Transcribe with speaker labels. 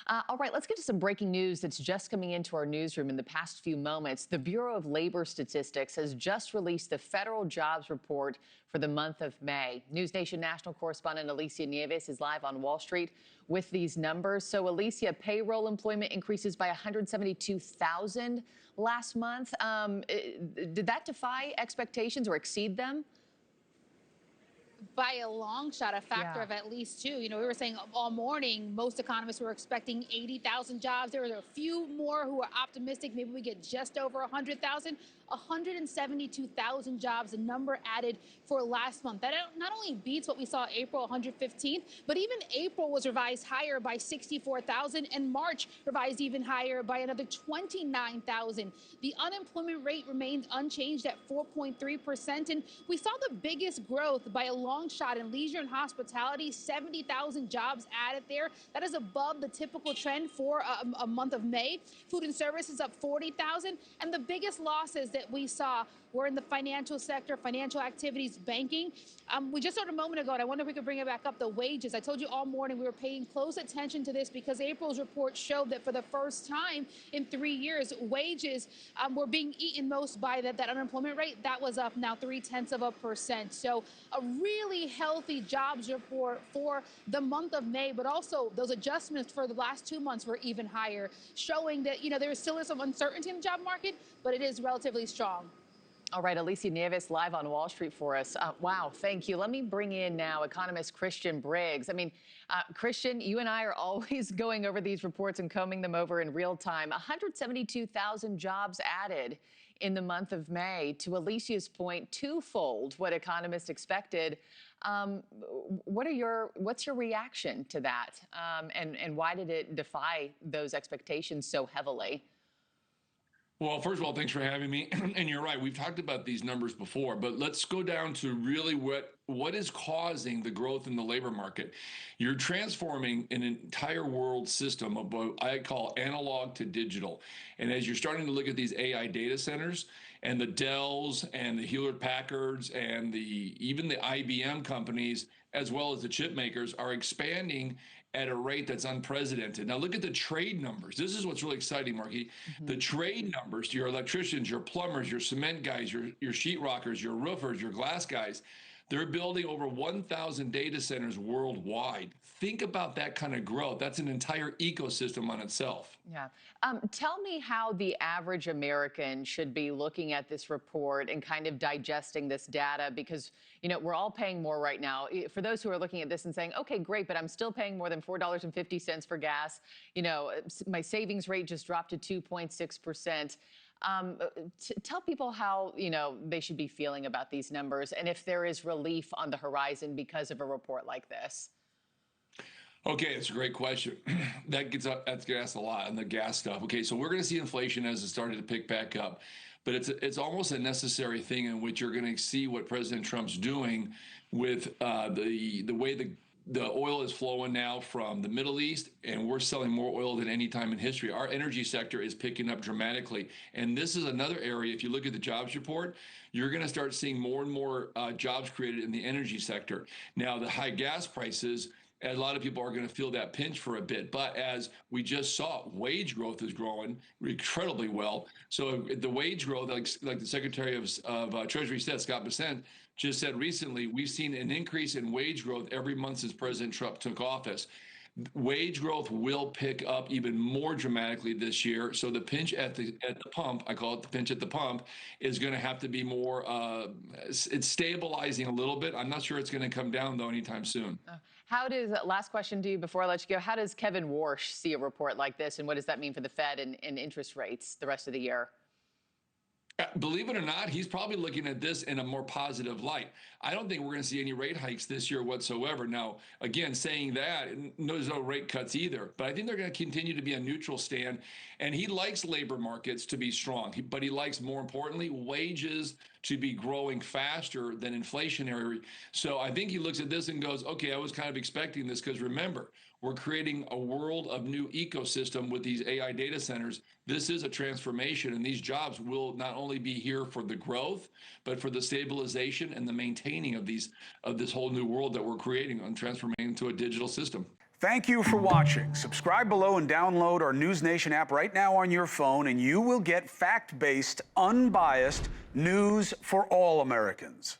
Speaker 1: All right, let's get to some breaking news that's just coming into our newsroom in the past few moments. The Bureau of Labor Statistics has just released the federal jobs report for the month of May. NewsNation national correspondent Alicia Nieves is live on Wall Street with these numbers. So, Alicia, payroll employment increases by 172,000 last month. Did that defy expectations or exceed them?
Speaker 2: By a long shot, a factor
Speaker 1: Yeah.
Speaker 2: of at least two. We were saying all morning, most economists were expecting 80,000 jobs. There were a few more who were optimistic. Maybe we get just over 100,000. 172,000 jobs, a number added for last month. That not only beats what we saw April 115th, but even April was revised higher by 64,000 and March revised even higher by another 29,000. The unemployment rate remained unchanged at 4.3%. And we saw the biggest growth by a long shot in leisure and hospitality, 70,000 jobs added there. That is above the typical trend for a month of May. Food and services up 40,000. And the biggest losses that we saw were in the financial sector, financial activities, banking. We just heard a moment ago, and I wonder if we could bring it back up, the wages. I told you all morning we were paying close attention to this because April's report showed that for the first time in 3 years, wages were being eaten most by that unemployment rate. That was up now 0.3%. So a really healthy jobs report for the month of May, but also those adjustments for the last 2 months were even higher, showing that, there still is some uncertainty in the job market, but it is relatively strong.
Speaker 1: All right, Alicia Nieves live on Wall Street for us. Wow, thank you. Let me bring in now economist Christian Briggs. Christian, you and I are always going over these reports and combing them over in real time. 172,000 jobs added in the month of May. To Alicia's point, twofold what economists expected. What's your reaction to that? And why did it defy those expectations so heavily?
Speaker 3: Well, first of all, thanks for having me. And you're right, we've talked about these numbers before, but let's go down to really what is causing the growth in the labor market. You're transforming an entire world system of what I call analog to digital. And as you're starting to look at these AI data centers and the Dells and the Hewlett Packards and even the IBM companies, as well as the chip makers, are expanding at a rate that's unprecedented. Now look at the trade numbers. This is what's really exciting, Markie. The trade numbers to your electricians, your plumbers, your cement guys, your sheetrockers, your roofers, your glass guys, they're building over 1,000 data centers worldwide. Think about that kind of growth. That's an entire ecosystem on itself.
Speaker 1: Yeah. Tell me how the average American should be looking at this report and kind of digesting this data, because, we're all paying more right now. For those who are looking at this and saying, okay, great, but I'm still paying more than $4.50 for gas. My savings rate just dropped to 2.6%. Tell people how, they should be feeling about these numbers and if there is relief on the horizon because of a report like this.
Speaker 3: Okay, it's a great question. That's asked a lot on the gas stuff. Okay, so we're going to see inflation as it started to pick back up, but it's almost a necessary thing in which you're going to see what President Trump's doing with the way the oil is flowing now from the Middle East, and we're selling more oil than any time in history. Our energy sector is picking up dramatically. And this is another area, if you look at the jobs report, you're going to start seeing more and more jobs created in the energy sector. Now, the high gas prices, a lot of people are going to feel that pinch for a bit. But as we just saw, wage growth is growing incredibly well. So the wage growth, like the Secretary of Treasury said, Scott Bessent, just said recently, we've seen an increase in wage growth every month since President Trump took office. Wage growth will pick up even more dramatically this year. So the pinch at the pump, I call it the pinch at the pump, is going to have to be more, it's stabilizing a little bit. I'm not sure it's going to come down, though, anytime soon.
Speaker 1: Last question to you before I let you go, how does Kevin Warsh see a report like this, and what does that mean for the Fed and interest rates the rest of the year?
Speaker 3: Believe it or not, he's probably looking at this in a more positive light. I don't think we're going to see any rate hikes this year whatsoever. Now, again, saying that, there's no rate cuts either, but I think they're going to continue to be a neutral stand. And he likes labor markets to be strong, but he likes, more importantly, wages to be growing faster than inflationary. So I think he looks at this and goes, okay, I was kind of expecting this, because remember, we're creating a world of new ecosystem with these AI data centers. This is a transformation, and these jobs will not only be here for the growth, but for the stabilization and the maintaining of this whole new world that we're creating and transforming into a digital system.
Speaker 4: Thank you for watching. Subscribe below and download our NewsNation app right now on your phone, and you will get fact-based, unbiased news for all Americans.